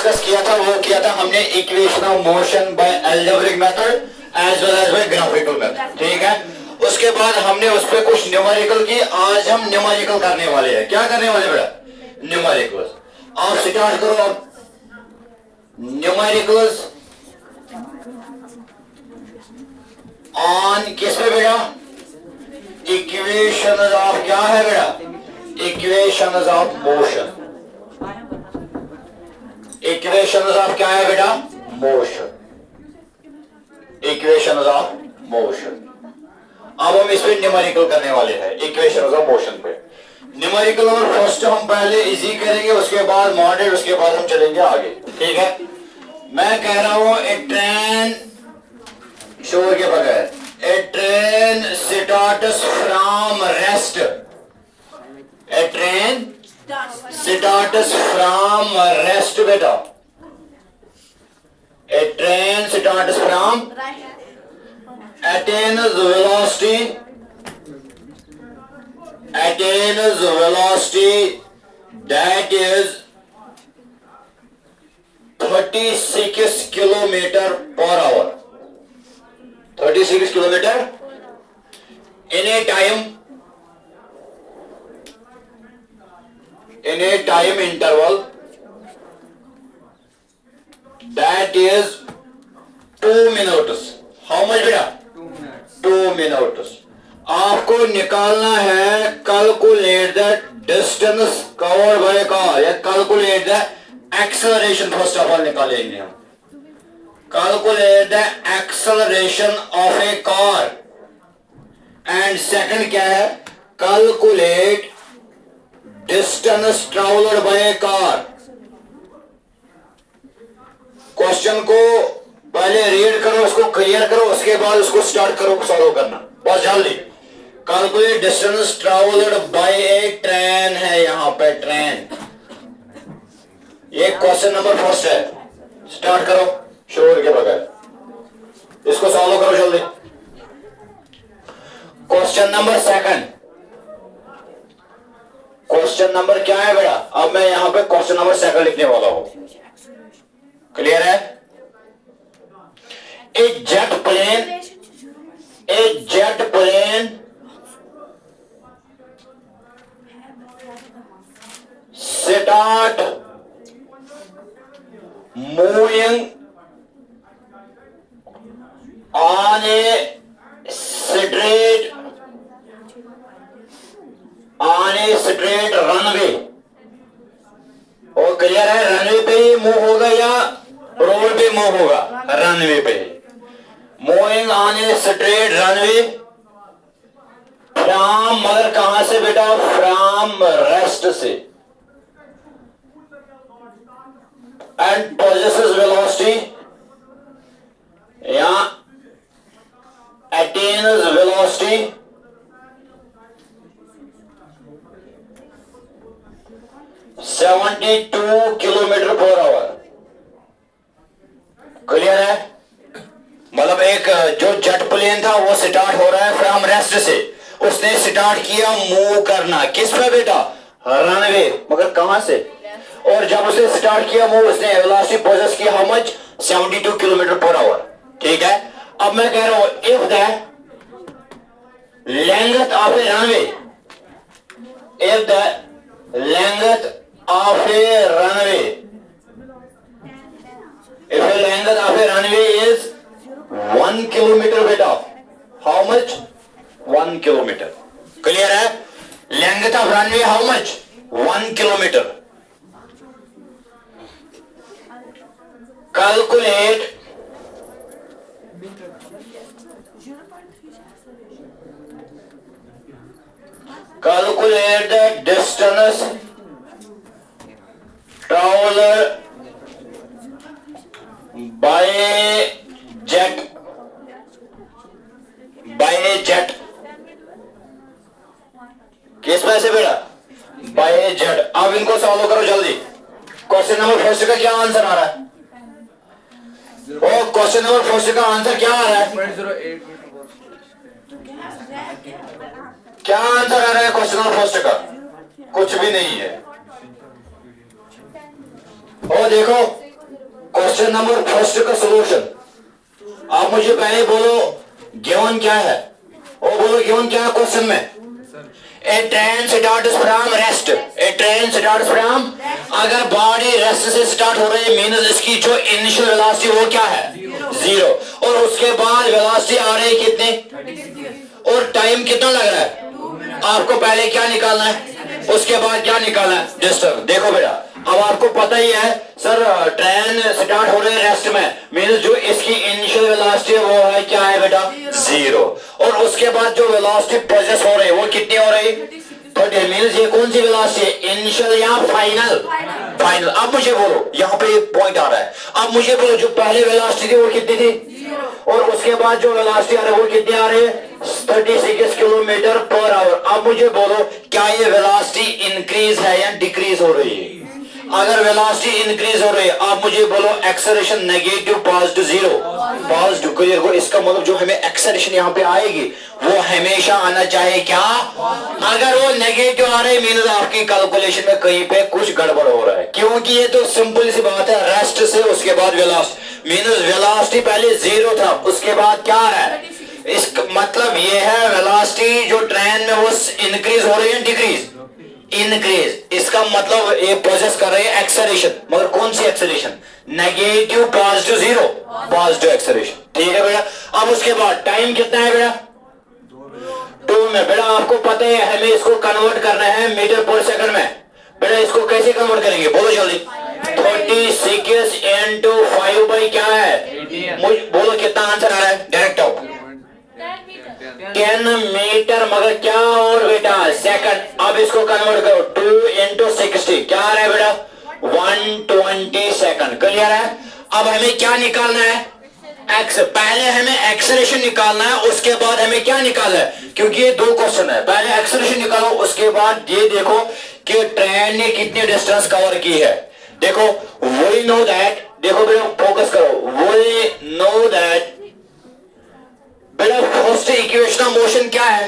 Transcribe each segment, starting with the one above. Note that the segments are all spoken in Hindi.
डिस्कस किया था वो किया था हमने equation of motion by algebraic method as well as by graphical method, ठीक है। उसके बाद हमने उस पर कुछ न्यूमेरिकल की, आज हम न्यूमेरिकल करने वाले हैं। क्या करने वाले बेटा? न्यूमेरिकल्स। आप स्टार्ट करो न्यूमेरिकल्स ऑन किस पे बेटा? इक्वेशन ऑफ क्या है बेटा? Equation of motion. Equation of क्या है बेटा? मोशन। Equation of motion. अब हम इस पे न्यूमेरिकल करने वाले हैं इक्वेशन ऑफ मोशन पे। न्यूमेरिकल और फर्स्ट हम पहले इजी करेंगे, उसके बाद मॉडरेट, उसके बाद हम चलेंगे आगे, ठीक है। मैं कह रहा हूं ए ट्रेन, शोर के बगैर, a train starts from rest. A train starts from rest बेटा। A train starts from, attains velocity that is 36 kilometer per hour. 36 kilometer in a time interval that is 2 minutes. How much बेटा? 2 minutes. आपको निकालना है calculate the distance covered by car, या calculate the acceleration. First of all निकालेंगे हम calculate the acceleration of a car, and second क्या है? Calculate distance travelled by a car. Question को पहले रीड करो, उसको क्लियर करो, उसके बाद उसको स्टार्ट करो सॉल्व करना बहुत जल्दी। Calculate distance travelled by A train है यहां पे, ट्रेन। ये क्वेश्चन नंबर फर्स्ट है, स्टार्ट करो शोर के बगैर, इसको सॉल्व करो जल्दी। Question number second, question number क्या है बेटा? अब मैं यहां पे क्वेश्चन नंबर सेकंड लिखने वाला हूं, क्लियर है? A jet plane start moving on a straight runway। और क्लियर है? रनवे पे ही मूव होगा या रोड पे मूव होगा? रनवे पे। Moving on a straight runway from, मगर कहां से बेटा? फ्रॉम रेस्ट से। एंड पोजेसेस वेलोसिटी या attains velocity 72 kilometre per hour. Clear है? मतलब एक जो जेट प्लेन था वो स्टार्ट हो रहा है फ्रॉम रेस्ट से, उसने स्टार्ट किया मूव करना किस पे बेटा? रनवे, मगर कहां से? और जब उसने स्टार्ट किया मूव, उसने वेलोसिटी पोजेस की how much? 72 kilometre per hour, ठीक है। अब मैं कह रहा हूं if the length of A runway, if the length of A runway, if a length of a runway is 1 kilometer बेटा, how much? 1 kilometer। क्लियर है? Length of runway how much? 1 kilometer। Calculate the distance travelled by jet किस में से बेटा? by jet। अब इनको सॉल्व करो जल्दी। क्वेश्चन नंबर फर्स्ट का क्या आंसर आ रहा है? ओ क्वेश्चन नंबर फर्स्ट का आंसर क्या आ रहा है? क्या आंसर आ रहा है क्वेश्चन नंबर फर्स्ट का? कुछ भी नहीं है। और देखो क्वेश्चन नंबर फर्स्ट का सोल्यूशन। आप मुझे पहले बोलो गिवन क्या है, वो बोलो गिवन क्या है क्वेश्चन में। A train starts from rest, a train starts from, अगर बॉडी रेस्ट से स्टार्ट हो रही है मींस इसकी जो इनिशियल वेलोसिटी वो क्या है, जीरो, और उसके बाद वेलोसिटी आ रही है कितनी, और टाइम कितना लग रहा है। आपको पहले क्या निकालना है, उसके बाद क्या निकालना है, डिस्टेंस। देखो बेटा, अब आपको पता ही है सर ट्रेन स्टार्ट हो रही है रेस्ट में, मींस जो इसकी इनिशियल वेलोसिटी है वो है क्या है बेटा, जीरो, और उसके बाद जो वेलोसिटी प्रोसेस हो रही है वो कितनी हो रही है, 30, मींस ये कौन सी वेलोसिटी है, इनिशियल या फाइनल, फाइनल। अब मुझे बोलो, यहाँ पे एक पॉइंट आ रहा है, अब मुझे बोलो जो पहले वेलोसिटी थी वो कितनी थी, और उसके बाद जो वेलोसिटी आ रही है वो कितनी आ रही है, 36 किलोमीटर पर आवर। अब मुझे बोलो क्या ये वेलोसिटी इंक्रीज है या डिक्रीज हो रही है। अगर वेलोसिटी इंक्रीज हो रही है, आप मुझे बोलो acceleration negative positive zero positive, clear हो। इसका मतलब जो हमें एक्सेलरेशन यहाँ पे आएगी वो हमेशा आना चाहिए क्या, अगर वो नेगेटिव आ रही है मींस आपकी कैलकुलेशन में कहीं पे कुछ गड़बड़ हो रहा है, क्योंकि ये तो सिंपल सी बात है, रेस्ट से उसके बाद वेलोसिटी, मींस वेलोसिटी पहले जीरो था उसके बाद क्या है, इसका मतलब ये है वेलोसिटी जो ट्रेन में वो इंक्रीज हो रही है डिक्रीज, इंक्रीज। इसका मतलब ये प्रोसेस कर रहे हैं एक्सेलरेशन, मगर कौन सी acceleration, negative positive zero positive acceleration, ठीक है बेटा। अब उसके बाद टाइम कितना है बेटा, 2 में। बेटा आपको पता है हमें इसको कन्वर्ट करना है मीटर पर सेकंड में, बेटा इसको कैसे कन्वर्ट करेंगे बोलो जल्दी, 36 इंटू 5 बाई क्या है, मुझे बोलो कितना आंसर आ रहा है, डायरेक्ट आओ, 10 मीटर, मगर क्या और बेटा सेकंड। अब इसको कन्वर्ट करो, 2 इंटू 60 क्या आ रहा है बेटा, 120 सेकंड, क्लियर है। अब हमें क्या निकालना है, एक्स, पहले हमें एक्सेलरेशन निकालना है, उसके बाद हमें क्या निकालना है, क्योंकि ये 2 क्वेश्चन है, पहले एक्सेलरेशन निकालो, उसके बाद ये देखो कि ट्रेन ने कितनी डिस्टेंस कवर की है। देखो वी नो दैट, देखो बेटा फोकस करो, वी नो दैट, बेटा फर्स्ट इक्वेशन ऑफ मोशन क्या है,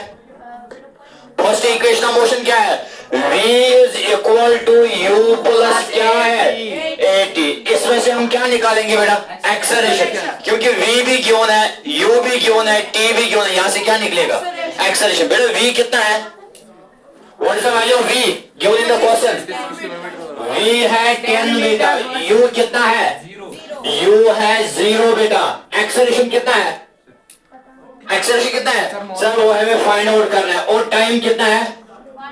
फर्स्ट इक्वेशन ऑफ मोशन क्या है, v is equal to u plus क्या है 80। इसमें से हम क्या निकालेंगे बेटा, एक्सेलरेशन, क्योंकि v भी गिवन है, u भी गिवन है, t भी गिवन है, यहां से क्या निकलेगा, एक्सेलरेशन। बेटा v कितना है, what is the value of v given in the question, v है 10 बेटा, u कितना है, u है 0 बेटा, एक्सेलरेशन कितना है, एक्सेलरेशन कितना है सर वो हमें फाइंड आउट करना है, और टाइम कितना है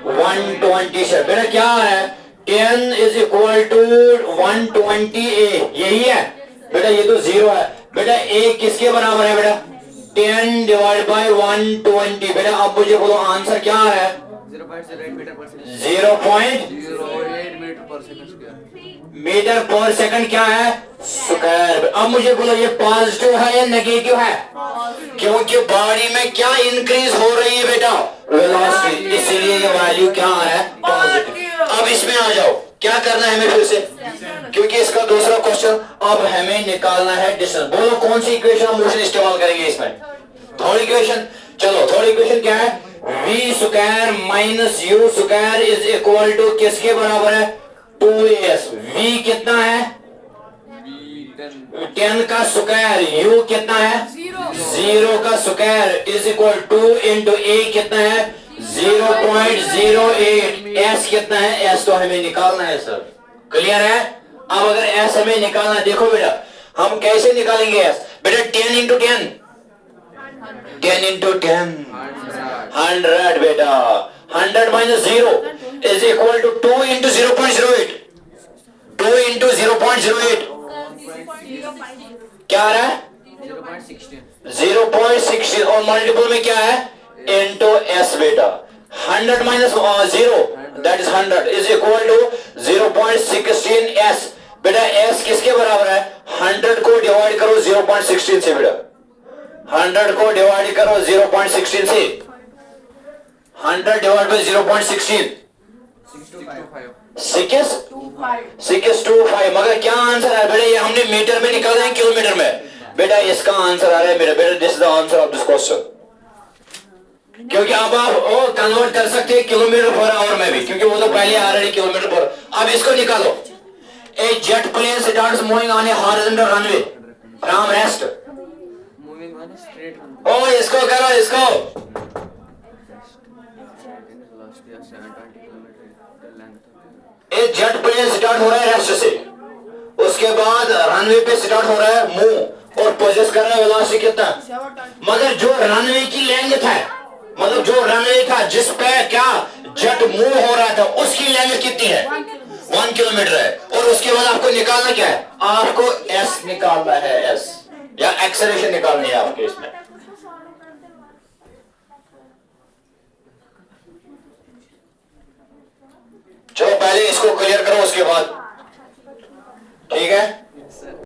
120 से। बेटा क्या है, 10 इज इक्वल टू 120a, यही है बेटा, ये तो 0 है बेटा, a किसके बराबर है बेटा, 10 डिवाइड बाय 120। बेटा अब मुझे बोलो आंसर क्या आ रहा है, 0.08 मीटर पर सेकंड क्या है, स्क्वायर। अब मुझे बोलो ये पॉजिटिव है या नेगेटिव है, क्योंकि बॉडी में क्या इंक्रीज हो रही है बेटा, वेलोसिटी, इसलिए ये वैल्यू क्या आ रहा है, पॉजिटिव। अब इसमें आ जाओ, क्या करना है हमें फिर से, क्योंकि इसका दूसरा क्वेश्चन, अब हमें निकालना है डिस्टेंस। बोलो कौन सी इक्वेशन ऑफ मोशन इस्तेमाल करेंगे इसमें, थर्ड इक्वेशन। चलो थर्ड इक्वेशन क्या है, v square minus u square is equal to किसके बराबर है, 2as। v कितना है, 10 का स्क्वायर, u कितना है 0 का square is equal 2 into a कितना है 0.08, s कितना है, s तो हमें निकालना है सर, क्लियर है। अब अगर s हमें निकालना है, देखो बेटा हम कैसे निकालेंगे s, बेटा 10 इंटू 10, 10 इंटू 10 100 बेटा, 100 minus 0 is equal to 2 into 0.08, 2 into 0.08 क्या आ रहा है 0.16, और मल्टीपल में क्या है इंटू s बेटा, 100 minus 0 that is 100 is equal to 0.16 s। बेटा s किसके बराबर है, 100 को डिवाइड करो 0.16 से बेटा, 100 को डिवाइड करो 0.16 से, 100 डिवाइड बाय 0.16 625। मगर क्या आंसर है बेटा, ये हमने मीटर में निकाला है किलोमीटर में, बेटा इसका आंसर आ रहा है मेरा बेटा, this is the answer of this question. क्योंकि अब आप कन्वर्ट कर सकते हैं किलोमीटर पर आवर में भी, क्योंकि वो तो पहले आ रही किलोमीटर पर। अब इसको निकालो, A jet plane starts moving on a horizontal runway from rest. Moving on a straight runway. ओ इसको करो इसको. Velocity of 720 kilometer. The length of एक जेट प्लेन स्टार्ट हो रहा है रेस्ट से, उसके बाद रनवे पे स्टार्ट हो रहा है मूव और पोजेस कर रहा है वेलोसिटी कितना, मगर जो रनवे की लेंथ है, मतलब जो रनवे था जिस पे क्या जेट मूव हो रहा था उसकी लेंथ कितनी है, 1 किलोमीटर है. और उसके बाद आपको निकालना क्या है, आपको एस निकालना है, एस या एक्सेलरेशन निकालनी है आपके इसमें. चलो पहले इसको क्लियर करो उसके बाद, ठीक है.